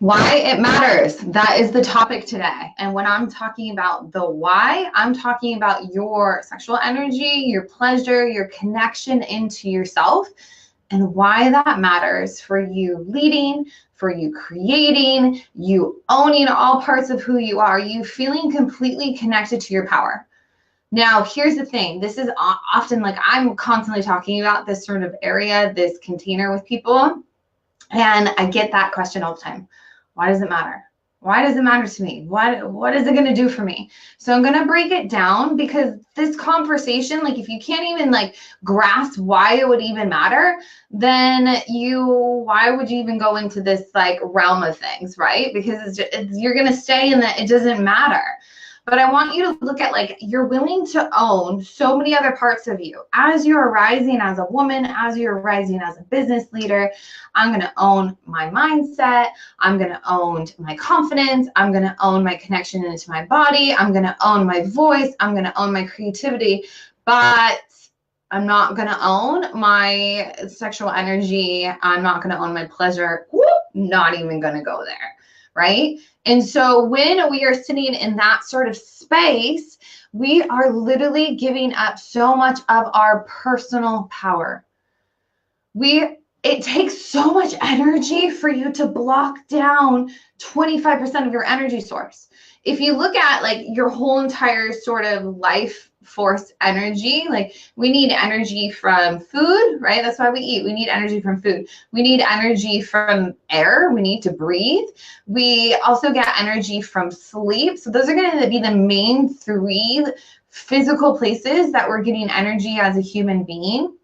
Why it matters. That is the topic today. And when I'm talking about the why, I'm talking about your sexual energy, your pleasure, your connection into yourself, and why that matters for you leading, for you creating, you owning all parts of who you are, you feeling completely connected to your power. Now, here's the thing. This is often like I'm constantly talking about this sort of area, this container with people. And I get that question all the time. Why does it matter? Why does it matter to me? What is it going to do for me? So I'm going to break it down, because this conversation, like if you can't even like grasp why it would even matter, then why would you even go into this like realm of things, right? Because you're going to stay in that it doesn't matter. But I want you to look at like you're willing to own so many other parts of you as you're rising as a woman, as you're rising as a business leader. I'm going to own my mindset. I'm going to own my confidence. I'm going to own my connection into my body. I'm going to own my voice. I'm going to own my creativity. But I'm not going to own my sexual energy. I'm not going to own my pleasure. Not even going to go there. Right? And so when we are sitting in that sort of space, we are literally giving up so much of our personal power. It takes so much energy for you to block down 25% of your energy source. If you look at like your whole entire sort of life force energy, like we need energy from food, right? That's why we eat. We need energy from food. We need energy from air. We need to breathe. We also get energy from sleep. So those are going to be the main three physical places that we're getting energy as a human being.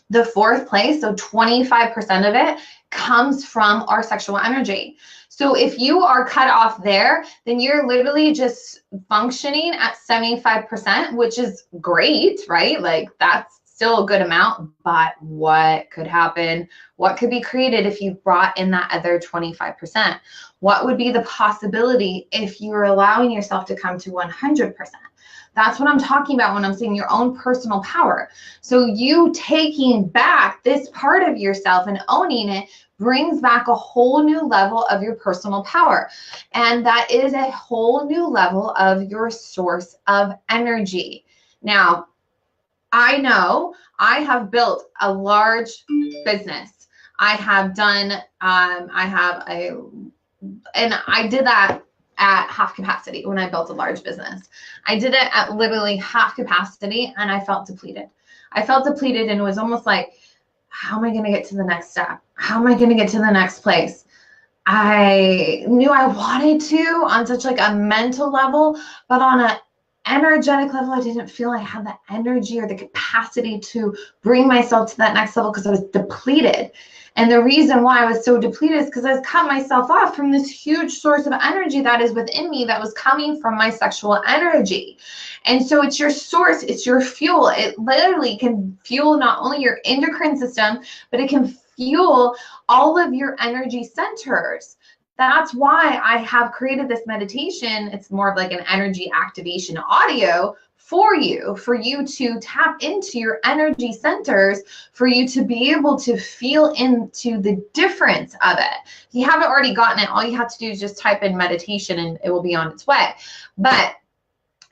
The fourth place, so 25% of it, comes from our sexual energy. So if you are cut off there, then you're literally just functioning at 75%, which is great, right? Like that's still a good amount, but what could happen? What could be created if you brought in that other 25%? What would be the possibility if you were allowing yourself to come to 100%? That's what I'm talking about when I'm saying your own personal power. So you taking back this part of yourself and owning it brings back a whole new level of your personal power. And that is a whole new level of your source of energy. Now, I know I have built a large business. I have done, and I did that at half capacity when I built a large business. I did it at literally half capacity and I felt depleted. I felt depleted and it was almost like, how am I going to get to the next step? How am I going to get to the next place? I knew I wanted to on such like a mental level, but on an energetic level, I didn't feel I had the energy or the capacity to bring myself to that next level because I was depleted. And the reason why I was so depleted is because I was cut myself off from this huge source of energy that is within me that was coming from my sexual energy. And so it's your source, it's your fuel. It literally can fuel not only your endocrine system, but it can fuel all of your energy centers. That's why I have created this meditation. It's more of like an energy activation audio for you to tap into your energy centers, for you to be able to feel into the difference of it. If you haven't already gotten it, all you have to do is just type in meditation and it will be on its way. But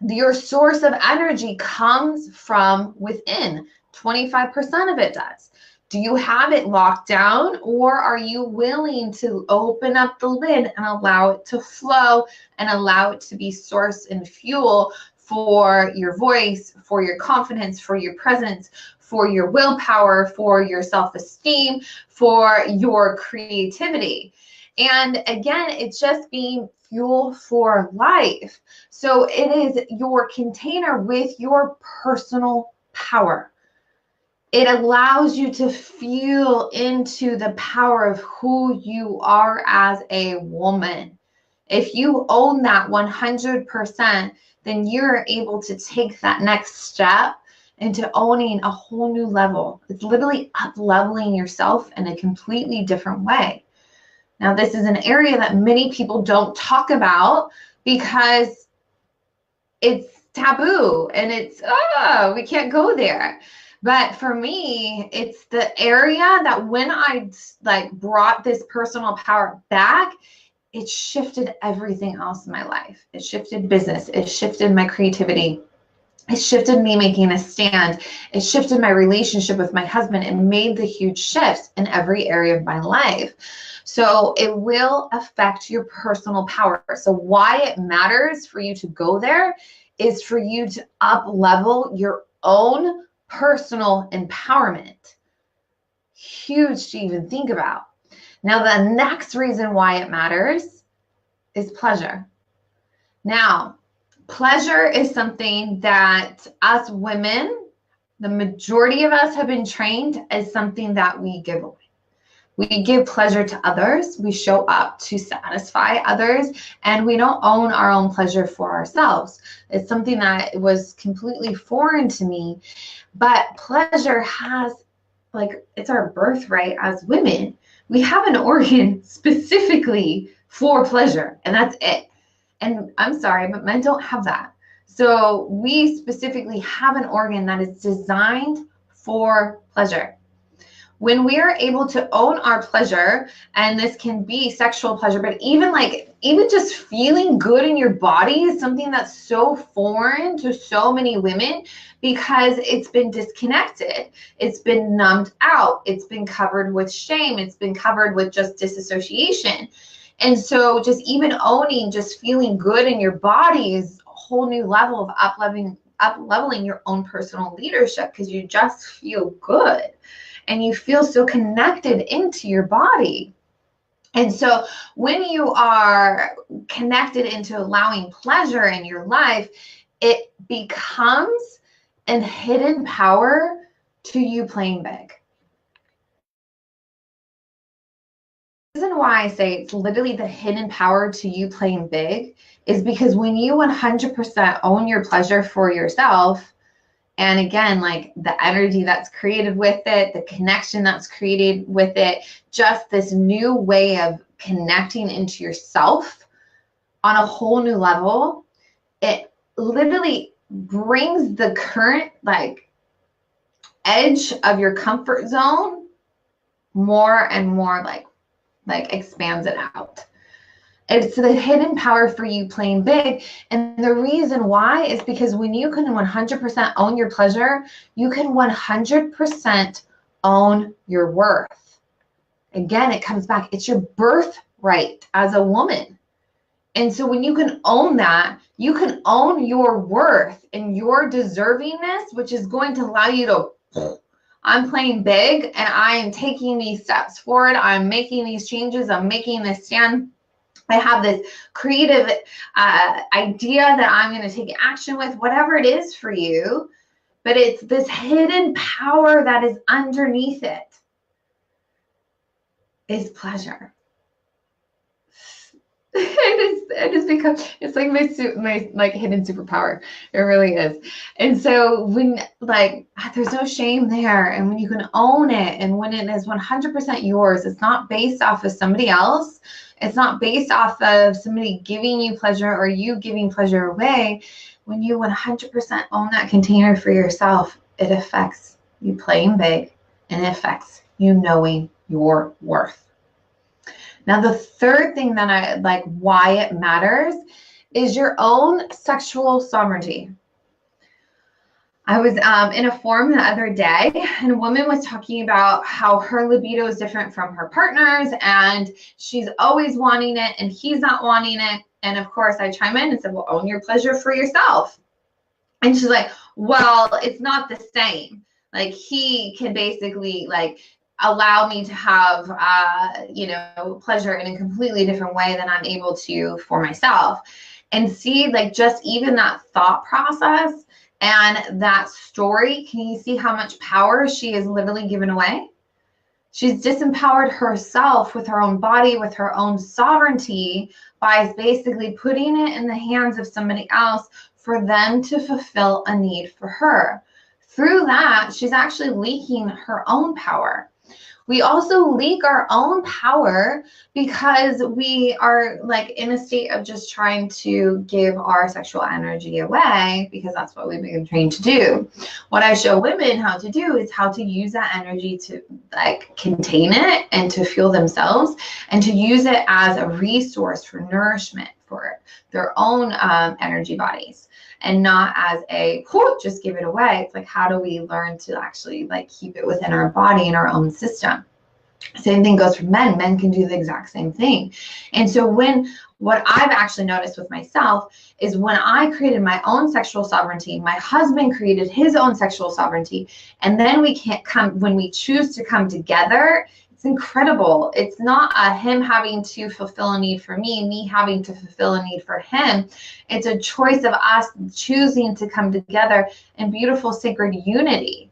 your source of energy comes from within. 25% of it does. Do you have it locked down, or are you willing to open up the lid and allow it to flow and allow it to be source and fuel for your voice, for your confidence, for your presence, for your willpower, for your self-esteem, for your creativity? And again, it's just being fuel for life. So it is your container with your personal power. It allows you to feel into the power of who you are as a woman. If you own that 100%, then you're able to take that next step into owning a whole new level. It's literally up-leveling yourself in a completely different way. Now, this is an area that many people don't talk about because it's taboo and it's, we can't go there. But for me, it's the area that when I like brought this personal power back, it shifted everything else in my life. It shifted business. It shifted my creativity. It shifted me making a stand. It shifted my relationship with my husband. It made the huge shifts in every area of my life. So it will affect your personal power. So why it matters for you to go there is for you to up level your own personal empowerment. Huge to even think about. Now, the next reason why it matters is pleasure. Now, pleasure is something that us women, the majority of us have been trained as something that we give away. We give pleasure to others. We show up to satisfy others, and we don't own our own pleasure for ourselves. It's something that was completely foreign to me, but pleasure has, like, it's our birthright as women. We have an organ specifically for pleasure, and that's it. And I'm sorry, but men don't have that. So we specifically have an organ that is designed for pleasure. When we are able to own our pleasure, and this can be sexual pleasure, but even just feeling good in your body is something that's so foreign to so many women because it's been disconnected. It's been numbed out. It's been covered with shame. It's been covered with just disassociation. And so just even owning, just feeling good in your body is a whole new level of up leveling your own personal leadership, because you just feel good and you feel so connected into your body. And so when you are connected into allowing pleasure in your life, it becomes a hidden power to you playing big. The reason why I say it's literally the hidden power to you playing big is because when you 100% own your pleasure for yourself, and again, like the energy that's created with it, the connection that's created with it, just this new way of connecting into yourself on a whole new level, it literally brings the current like edge of your comfort zone more and more like expands it out. It's the hidden power for you playing big. And the reason why is because when you can 100% own your pleasure, you can 100% own your worth. Again, it comes back. It's your birthright as a woman. And so when you can own that, you can own your worth and your deservingness, which is going to allow you to, I'm playing big and I am taking these steps forward. I'm making these changes. I'm making this stand. I have this creative idea that I'm going to take action with, whatever it is for you, but it's this hidden power that is underneath it is pleasure. It has become, it's like my like hidden superpower. It really is. And so when like there's no shame there, and when you can own it, and when it is 100% yours, it's not based off of somebody else. It's not based off of somebody giving you pleasure or you giving pleasure away. When you 100% own that container for yourself, it affects you playing big, and it affects you knowing your worth. Now, the third thing that I like why it matters is your own sexual sovereignty. I was in a forum the other day, and a woman was talking about how her libido is different from her partner's, and she's always wanting it, and he's not wanting it. And of course, I chime in and said, well, own your pleasure for yourself. And she's like, well, it's not the same. Like, he can basically like allow me to have, pleasure in a completely different way than I'm able to for myself. And see, like, just even that thought process and that story, can you see how much power she has literally given away? She's disempowered herself with her own body, with her own sovereignty, by basically putting it in the hands of somebody else for them to fulfill a need for her. Through that, she's actually leaking her own power. We also leak our own power because we are like in a state of just trying to give our sexual energy away because that's what we've been trained to do. What I show women how to do is how to use that energy to like contain it and to fuel themselves and to use it as a resource for nourishment for their own energy bodies. And not as a just give it away. It's like, how do we learn to actually like keep it within our body and our own system? Same thing goes for men. Men can do the exact same thing. And so what I've actually noticed with myself is when I created my own sexual sovereignty, my husband created his own sexual sovereignty, and then when we choose to come together, it's incredible. It's not him having to fulfill a need for me having to fulfill a need for him. It's a choice of us choosing to come together in beautiful sacred unity.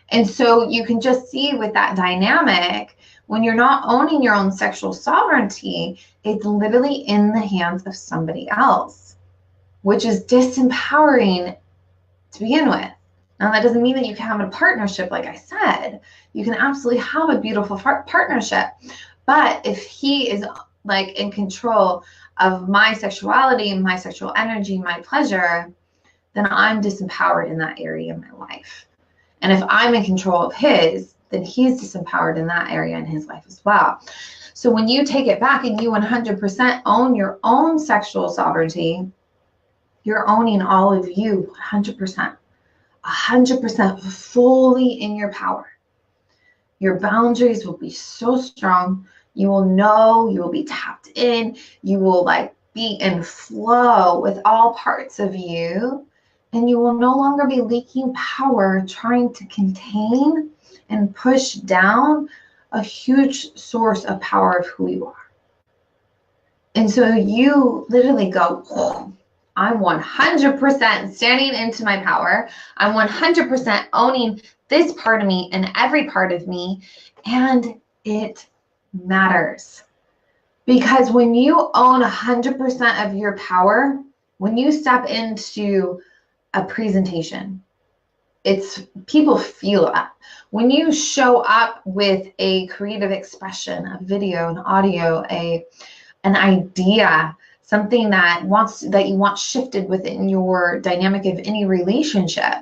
And so you can just see with that dynamic, when you're not owning your own sexual sovereignty, it's literally in the hands of somebody else, which is disempowering to begin with. Now, that doesn't mean that you can have a partnership, like I said. You can absolutely have a beautiful partnership. But if he is like in control of my sexuality, my sexual energy, my pleasure, then I'm disempowered in that area of my life. And if I'm in control of his, then he's disempowered in that area in his life as well. So when you take it back and you 100% own your own sexual sovereignty, you're owning all of you 100%. 100% fully in your power. Your boundaries will be so strong. You will know, you will be tapped in, you will like be in flow with all parts of you, and you will no longer be leaking power trying to contain and push down a huge source of power of who you are. And so you literally go, oh, I'm 100% standing into my power. I'm 100% owning this part of me and every part of me. And it matters. Because when you own 100% of your power, when you step into a presentation, people feel that. When you show up with a creative expression, a video, an audio, an idea, something that you want shifted within your dynamic of any relationship,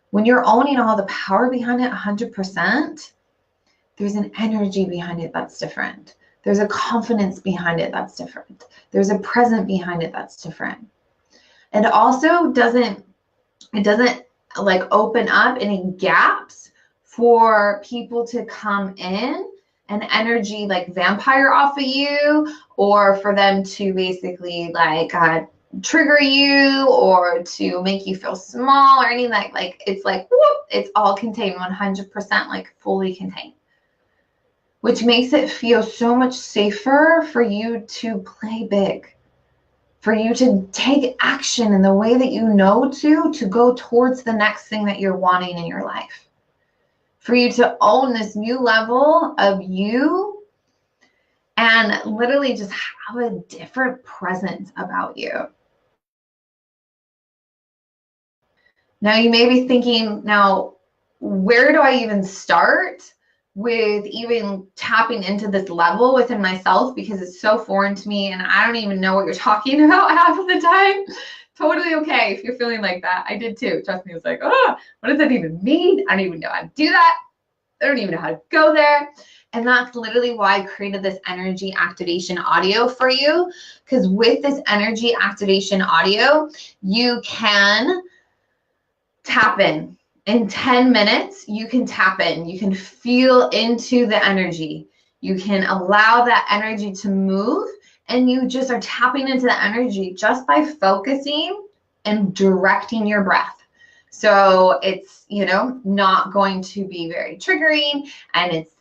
when you're owning all the power behind it 100%, there's an energy behind it that's different. There's a confidence behind it that's different. There's a present behind it that's different. And also doesn't like open up any gaps for people to come in and energy like vampire off of you, or for them to basically like trigger you or to make you feel small or anything like it's like whoop, it's all contained 100%, like fully contained, which makes it feel so much safer for you to play big, for you to take action in the way that you know to go towards the next thing that you're wanting in your life, for you to own this new level of you and literally just have a different presence about you. Now you may be thinking, now where do I even start with even tapping into this level within myself, because it's so foreign to me and I don't even know what you're talking about half of the time. Totally okay if you're feeling like that. I did too. Trust me, it was like, oh, what does that even mean? I don't even know how to do that. I don't even know how to go there. And that's literally why I created this energy activation audio for you, because with this energy activation audio, you can tap in. In 10 minutes, you can tap in. You can feel into the energy. You can allow that energy to move, and you just are tapping into the energy just by focusing and directing your breath. So it's, not going to be very triggering, and it's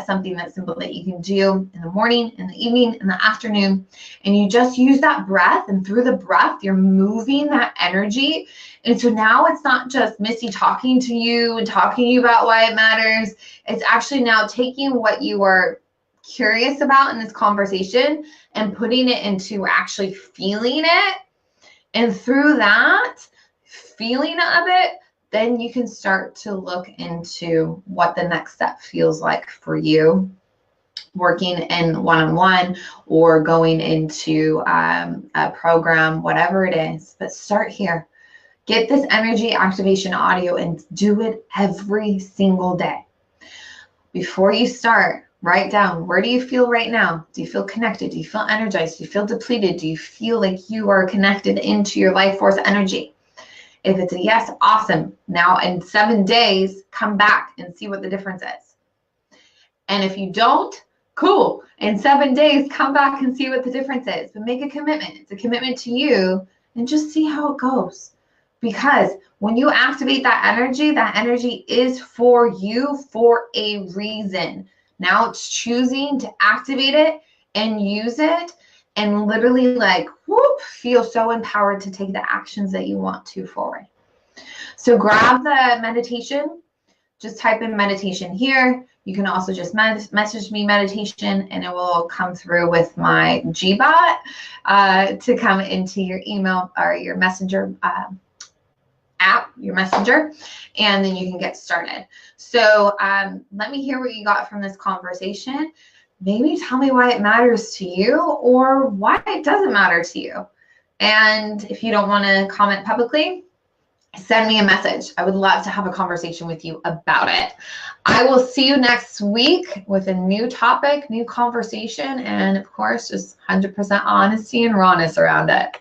something that's simple that you can do in the morning, in the evening, in the afternoon, and you just use that breath, and through the breath, you're moving that energy. And so now it's not just Missy talking to you and talking to you about why it matters. It's actually now taking what you are curious about in this conversation and putting it into actually feeling it. And through that feeling of it, then you can start to look into what the next step feels like for you, working in one-on-one or going into a program, whatever it is. But start here. Get this energy activation audio and do it every single day. Before you start, write down, where do you feel right now? Do you feel connected? Do you feel energized? Do you feel depleted? Do you feel like you are connected into your life force energy? If it's a yes, awesome. Now in 7 days, come back and see what the difference is. And if you don't, cool. In 7 days, come back and see what the difference is. But make a commitment. It's a commitment to you, and just see how it goes. Because when you activate that energy is for you for a reason. Now it's choosing to activate it and use it and literally like, whoop, feel so empowered to take the actions that you want to forward. So grab the meditation, just type in meditation here. You can also just message me meditation and it will come through with my Gbot to come into your email or your messenger app, your messenger, and then you can get started. So let me hear what you got from this conversation. Maybe tell me why it matters to you or why it doesn't matter to you. And if you don't want to comment publicly, send me a message. I would love to have a conversation with you about it. I will see you next week with a new topic, new conversation, and of course, just 100% honesty and rawness around it.